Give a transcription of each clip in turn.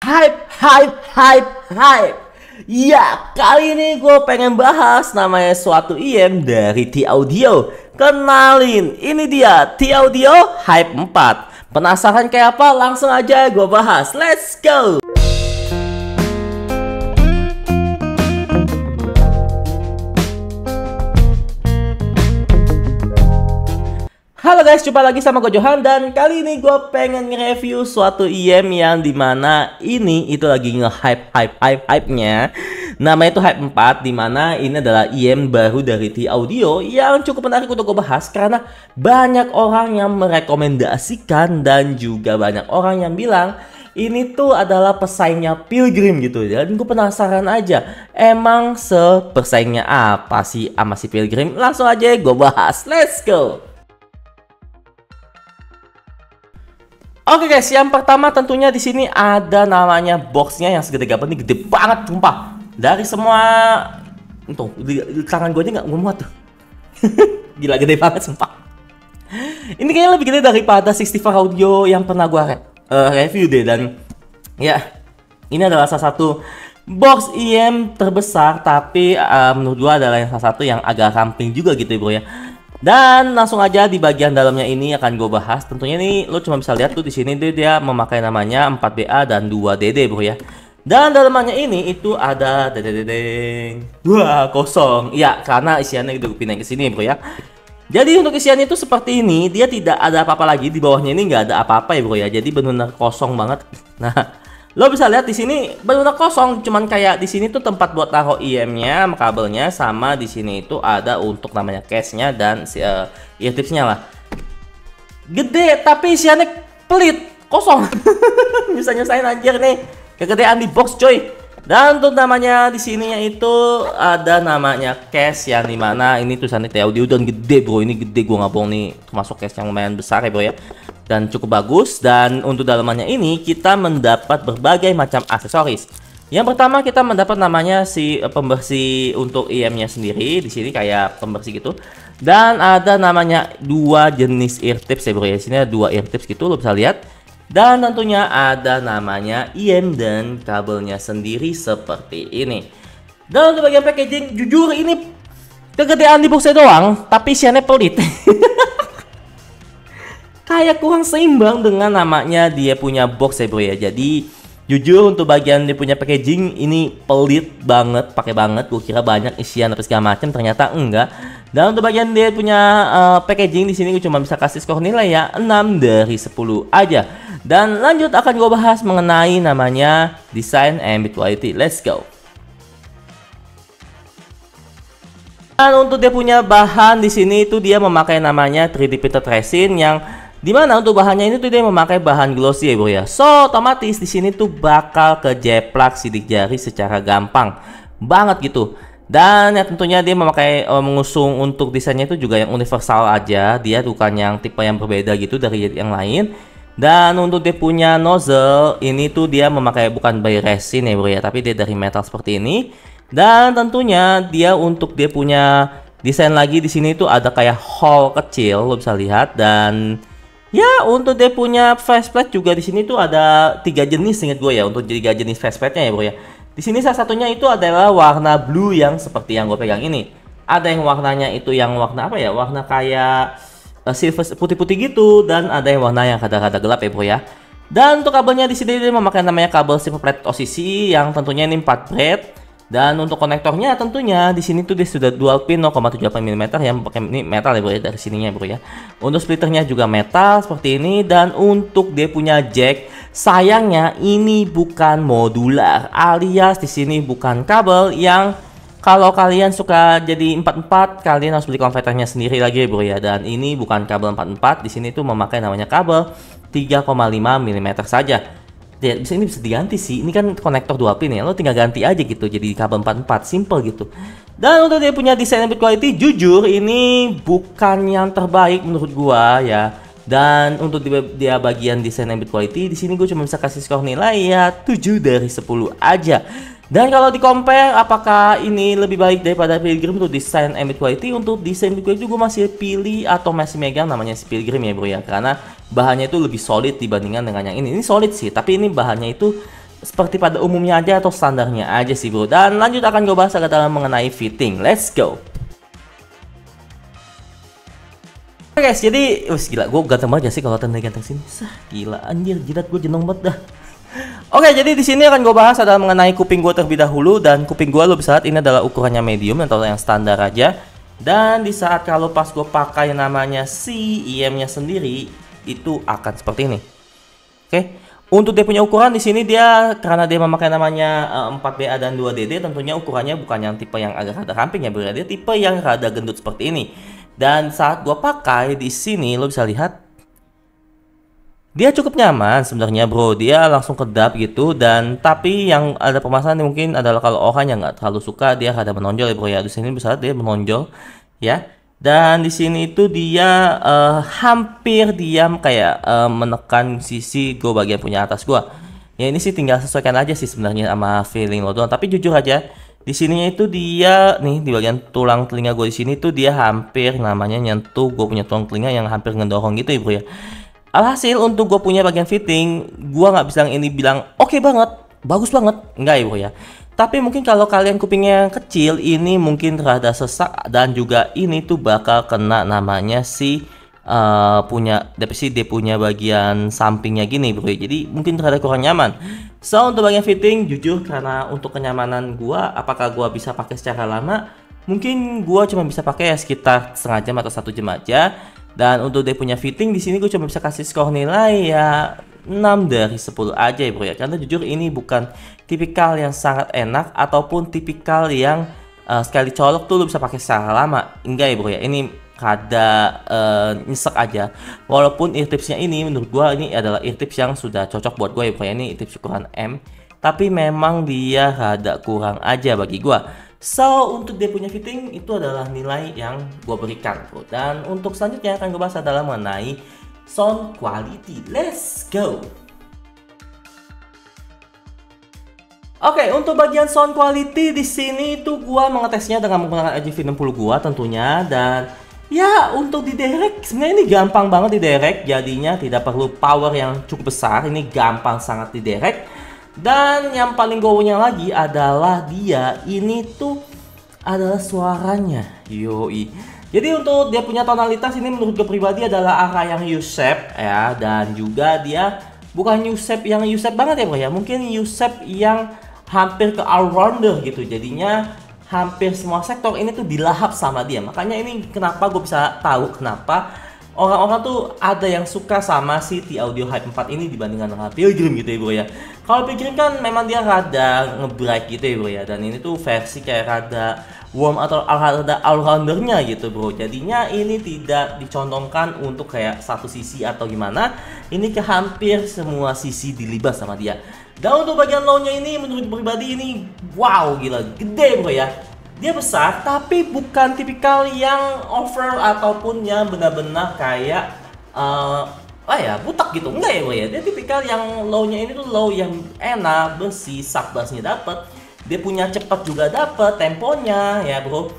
Hype. Ya, kali ini gue pengen bahas namanya suatu IM dari T-Audio. Kenalin, ini dia T-Audio Hype 4. Penasaran kayak apa? Langsung aja gue bahas. Let's go! Halo guys, jumpa lagi sama gue Johan, dan kali ini gue pengen nge-review suatu IM yang dimana ini itu lagi nge-hype-nya. Namanya itu Hype 4, dimana ini adalah IM baru dari T-Audio yang cukup menarik untuk gue bahas karena banyak orang yang merekomendasikan dan juga banyak orang yang bilang ini tuh adalah pesaingnya Pilgrim gitu. Dan gue penasaran aja, emang sepersaingnya apa sih sama si Pilgrim? Langsung aja gue bahas, let's go! Oke guys, yang pertama tentunya di sini ada namanya boxnya yang segede gaban, ini gede banget sumpah. Dari semua tuh di tangan gue aja nggak muat tuh. Gila gede banget sumpah. Ini kayaknya lebih gede daripada 64 Audio yang pernah gue review deh. Dan ya, ini adalah salah satu box IM terbesar, tapi menurut gue adalah yang salah satu yang agak ramping juga gitu ya bro ya. Dan langsung aja di bagian dalamnya ini akan gue bahas. Tentunya nih lo cuma bisa lihat tuh di sini dia memakai namanya 4BA dan 2DD bro ya. Dan dalamannya ini itu ada wah kosong. Ya karena isiannya udah gue pindahin ke sini bro ya. Jadi untuk isiannya itu seperti ini, dia tidak ada apa-apa lagi di bawahnya, ini nggak ada apa-apa ya bro ya. Jadi benar-benar kosong banget. Nah, lo bisa lihat di sini benar-benar kosong, cuman kayak di sini tuh tempat buat taruh IM-nya, kabelnya, sama di sini itu ada untuk namanya case-nya dan eartips-nya lah. Gede tapi isiannya pelit, kosong. Bisa nyusahin anjir nih. Kegedean di box coy. Dan untuk namanya di sininya itu ada namanya case yang dimana ini tulisannya T-Audio dan gede bro, ini gede gue nggak bohong nih, termasuk case yang lumayan besar ya bro ya. Dan cukup bagus. Dan untuk dalamannya ini kita mendapat berbagai macam aksesoris. Yang pertama kita mendapat namanya si pembersih untuk IM-nya sendiri, di sini kayak pembersih gitu. Dan ada namanya dua jenis eartips ya bro ya. Di sini ada dua eartips gitu, lo bisa lihat. Dan tentunya ada namanya IM dan kabelnya sendiri seperti ini. Dan untuk bagian packaging, jujur ini kegedean di boxnya doang, tapi isiannya pelit. Kayak kurang seimbang dengan namanya dia punya box ya bro ya. Jadi jujur untuk bagian dia punya packaging ini pelit banget, pakai banget. Gue kira banyak isian apa segala macam, ternyata enggak. Dan untuk bagian dia punya packaging di sini gue cuma bisa kasih skor nilai ya 6 dari 10 aja. Dan lanjut akan gue bahas mengenai namanya desain and build quality. Let's go. Dan untuk dia punya bahan di sini itu dia memakai namanya 3D printed resin, yang dimana untuk bahannya ini tuh dia memakai bahan glossy ya bro ya. So otomatis di sini tuh bakal kejeplak sidik jari secara gampang banget gitu. Dan ya tentunya dia memakai mengusung untuk desainnya itu juga yang universal aja. Dia bukan yang tipe yang berbeda gitu dari yang lain. Dan untuk dia punya nozzle ini tuh dia memakai bukan by resin ya bro ya, tapi dia dari metal seperti ini. Dan tentunya dia untuk dia punya desain lagi di sini tuh ada kayak hole kecil, lo bisa lihat. Dan ya untuk dia punya faceplate juga di sini tuh ada 3 jenis ingat gue ya, untuk 3 jenis faceplate-nya ya bro ya. Di sini salah satunya itu adalah warna blue yang seperti yang gue pegang ini. Ada yang warnanya itu yang warna apa ya? Warna kayak silver putih-putih gitu, dan ada yang warna yang rada-rada gelap ya bro ya. Dan untuk kabelnya di sini dia memakai namanya kabel silver plate OCC yang tentunya ini 4 thread. Dan untuk konektornya tentunya di sini tuh dia sudah dual pin 0,78 mm yang pakai ini metal ya bro ya, dari sininya bro ya. Untuk splitternya juga metal seperti ini. Dan untuk dia punya jack, sayangnya ini bukan modular, alias di sini bukan kabel yang kalau kalian suka jadi 44, kalian harus beli konverternya sendiri lagi bro ya. Dan ini bukan kabel 44, di sini tuh memakai namanya kabel 3,5 mm saja. Ya, ini bisa diganti sih. Ini kan konektor 2 pin ya. Lo tinggal ganti aja gitu jadi kabel 44, simple gitu. Dan untuk dia punya desain and build quality, jujur ini bukan yang terbaik menurut gua ya. Dan untuk dia bagian desain and build quality di sini gue cuma bisa kasih skor nilai ya 7 dari 10 aja. Dan kalau di compare apakah ini lebih baik daripada Pilgrim untuk desain and build quality, untuk desain build quality gue masih pilih atau masih megang namanya si Pilgrim ya bro ya, karena bahannya itu lebih solid dibandingkan dengan yang ini. Ini solid sih, tapi ini bahannya itu seperti pada umumnya aja atau standarnya aja sih bro. Dan lanjut akan gue bahas agak dalam mengenai fitting. Let's go. Oke guys, jadi gila, gue ganteng banget sih kalau tanda ganteng sini. Gila anjir, jidat gue jenong banget dah. Oke, jadi di sini akan gue bahas adalah mengenai kuping gue terlebih dahulu. Dan kuping gue lo bisa lihat ini adalah ukurannya medium atau yang standar aja. Dan di saat kalau pas gue pakai namanya si IM-nya sendiri, itu akan seperti ini. Oke, untuk dia punya ukuran di sini dia karena dia memakai namanya 4BA dan 2DD, tentunya ukurannya bukan yang tipe yang agak rada ramping ya bro. Dia tipe yang rada gendut seperti ini. Dan saat gue pakai di sini lo bisa lihat dia cukup nyaman sebenarnya bro, dia langsung kedap gitu. Dan tapi yang ada permasalahan mungkin adalah kalau orang yang nggak terlalu suka dia rada menonjol ya bro ya. Di sini bisa dia menonjol ya. Dan di sini itu dia hampir diam kayak menekan sisi gue bagian punya atas gue. Ya ini sih tinggal sesuaikan aja sih sebenarnya sama feeling lo doang. Tapi jujur aja di sininya itu dia nih di bagian tulang telinga gue di sini tuh dia hampir namanya nyentuh gue punya tulang telinga yang hampir ngedorong gitu ya bro ya. Alhasil untuk gue punya bagian fitting, gue nggak bisa ini bilang oke banget, bagus banget, enggak ya bro ya. Tapi mungkin kalau kalian kupingnya kecil, ini mungkin rada sesak dan juga ini tuh bakal kena namanya si punya dia punya bagian sampingnya gini bro. Jadi mungkin rada kurang nyaman. So untuk bagian fitting, jujur karena untuk kenyamanan gue, apakah gue bisa pakai secara lama? Mungkin gue cuma bisa pakai ya sekitar setengah jam atau 1 jam aja. Dan untuk dia punya fitting di sini gue cuma bisa kasih skor nilai ya 6 dari 10 aja ya bro ya. Karena jujur ini bukan tipikal yang sangat enak ataupun tipikal yang sekali colok tuh lu bisa pakai secara lama. Enggak ya bro ya. Ini rada nyesek aja. Walaupun ear tipsnya ini menurut gue ini adalah ear tips yang sudah cocok buat gue ya bro ya. Ini ear tips ukuran M. Tapi memang dia rada kurang aja bagi gue. So, untuk dia punya fitting itu adalah nilai yang gue berikan bro. Dan untuk selanjutnya akan gue bahas adalah mengenai sound quality. Let's go. Oke, untuk bagian sound quality di sini itu gue mengetesnya dengan menggunakan RG V60 gue tentunya. Dan ya untuk di direct sebenarnya ini gampang banget di direct. Jadinya tidak perlu power yang cukup besar. Ini gampang sangat di direct. Dan yang paling gownya lagi adalah dia ini tuh adalah suaranya. Yoi. Jadi untuk dia punya tonalitas ini menurut gue pribadi adalah arah yang U-shape ya. Dan juga dia bukan U-shape yang U-shape banget ya bro ya. Mungkin U-shape yang hampir ke all-rounder gitu. Jadinya hampir semua sektor ini tuh dilahap sama dia. Makanya ini kenapa gue bisa tahu kenapa orang-orang tuh ada yang suka sama si T-Audio Hype 4 ini dibandingkan dengan Pilgrim gitu ya bro ya. Kalau Pilgrim kan memang dia rada nge-bright gitu ya bro ya. Dan ini tuh versi kayak rada warm atau rada all-roundernya gitu bro. Jadinya ini tidak dicontohkan untuk kayak satu sisi atau gimana. Ini ke hampir semua sisi dilibas sama dia. Dan untuk bagian low-nya ini menurut pribadi ini wow gila gede bro ya. Dia besar tapi bukan tipikal yang over ataupun yang benar-benar kayak butak gitu. Enggak ya bro ya. Dia tipikal yang low-nya ini tuh low yang enak, bersih, sak bassnya dapet. Dia punya cepat juga dapet temponya ya bro.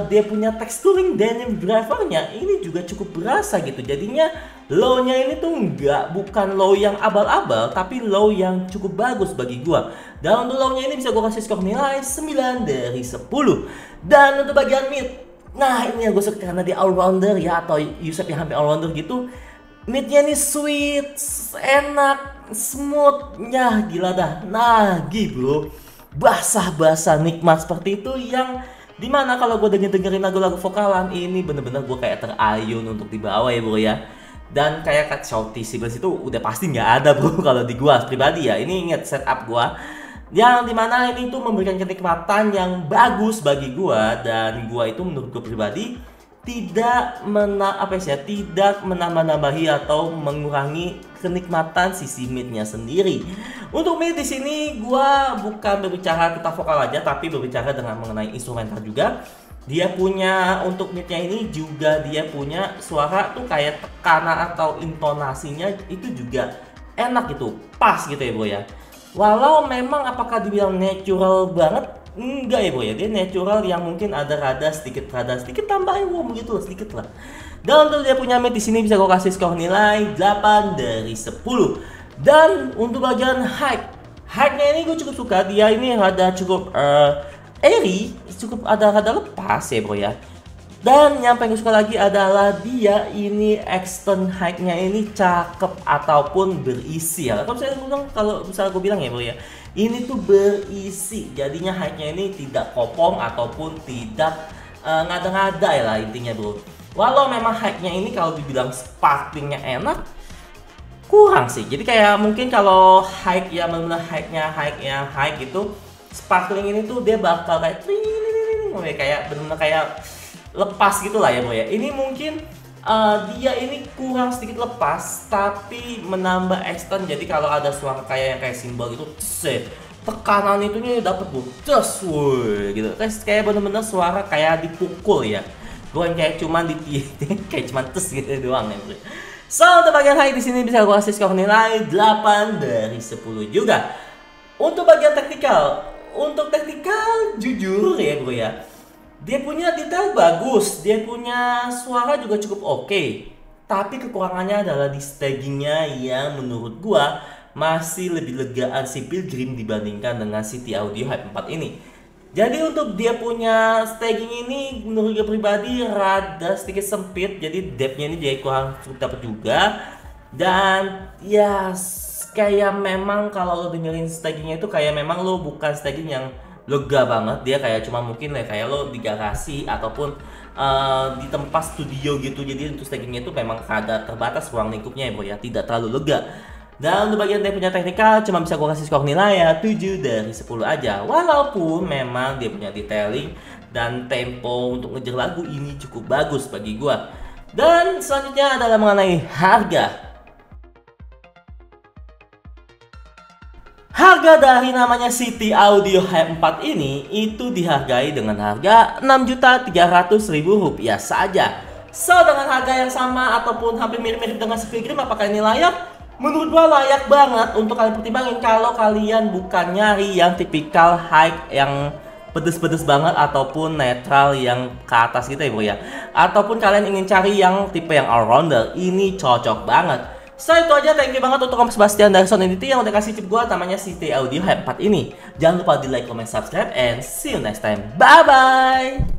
Dia punya texturing dan drivernya ini juga cukup berasa gitu. Jadinya low-nya ini tuh bukan low yang abal-abal, tapi low yang cukup bagus bagi gua. Dan untuk low-nya ini bisa gua kasih skor nilai 9 dari 10. Dan untuk bagian mid, nah ini yang gue suka karena dia all-rounder ya, atau U-shape yang hampir all-rounder gitu. Midnya ini sweet, enak, smooth-nya gila dah. Nagih bro, basah-basah nikmat seperti itu yang dimana kalau gue dengerin lagu-lagu vokalan ini bener-bener gue kayak terayun untuk dibawa ya bro ya. Dan kayak Cat Shouty Seagulls itu udah pasti nggak ada bro kalau di gue pribadi ya. Ini inget setup gue yang dimana ini tuh memberikan kenikmatan yang bagus bagi gue. Dan gue itu menurut gue pribadi tidak menambah-nambahi atau mengurangi kenikmatan sisi midnya sendiri. Untuk mid di sini gua bukan berbicara tentang vokal aja, tapi berbicara dengan mengenai instrumental juga. Dia punya untuk midnya ini juga dia punya suara tuh kayak tekanan atau intonasinya itu juga enak gitu, pas gitu ya bro ya. Walau memang apakah dibilang natural banget, enggak ya bro ya. Dia natural yang mungkin ada rada sedikit tambahin warm gitu lah, sedikit lah. Dan untuk dia punya mid di sini bisa gue kasih skor nilai 8 dari 10. Dan untuk bagian Hype-nya ini gue cukup suka, dia ini rada cukup airy, cukup ada rada lepas ya bro ya. Dan yang paling gue suka lagi adalah dia ini extend height-nya ini cakep ataupun berisi ya. Kalau misalnya gue bilang ya bro ya, ini tuh berisi, jadinya height-nya ini tidak kopong ataupun tidak ngada-ngada ya lah intinya bro. Walau memang height-nya ini kalau dibilang sparklingnya enak, kurang sih. Jadi kayak mungkin kalau height ya benar-benar height-nya high gitu, sparkling ini tuh dia bakal kayak kayak benar-benar kayak lepas gitu lah ya bro ya. Ini mungkin dia ini kurang sedikit lepas tapi menambah extend. Jadi kalau ada suara kayak simbol gitu, tekanan itunya dapat bro, gitu. Kayak bener-bener suara kayak dipukul ya. Bukan kayak cuman kayak cuman gitu doang ya bro. So untuk bagian high di sini bisa gue kasih skor nilai 8 dari 10 juga. Untuk bagian untuk teknikal jujur ya bro ya, dia punya detail bagus, dia punya suara juga cukup oke. Tapi kekurangannya adalah di stagingnya yang menurut gua masih lebih legaan si Pilgrim dibandingkan dengan City Audio Hype 4 ini. Jadi untuk dia punya staging ini menurut gue pribadi rada sedikit sempit, jadi depthnya ini dia kurang cukup dapat juga. Dan ya kayak memang kalau lo dengerin stagingnya itu kayak memang lo bukan staging yang lega banget, dia kayak cuma mungkin kayak lo di garasi ataupun di tempat studio gitu. Jadi untuk stagingnya itu memang ada terbatas ruang lingkupnya ya bro ya, tidak terlalu lega. Dan untuk bagian dia punya teknikal cuma bisa gue kasih skor nilai ya 7 dari 10 aja. Walaupun memang dia punya detailing dan tempo untuk ngejar lagu ini cukup bagus bagi gue. Dan selanjutnya adalah mengenai harga. Harga dari namanya City Audio Hype 4 ini itu dihargai dengan harga Rp6.300.000 saja. So dengan harga yang sama ataupun hampir mirip-mirip dengan si Pilgrim, apakah ini layak? Menurut gua layak banget untuk kalian pertimbangin kalau kalian bukan nyari yang tipikal hype yang pedes-pedes banget ataupun netral yang ke atas gitu ya bro ya. Ataupun kalian ingin cari yang tipe yang all-rounder, ini cocok banget. So itu aja, thank you banget untuk Om Sebastian dari Sound Entity yang udah kasih tip gua namanya City Audio Hype 4 ini. Jangan lupa di like, comment, subscribe, and see you next time. Bye bye.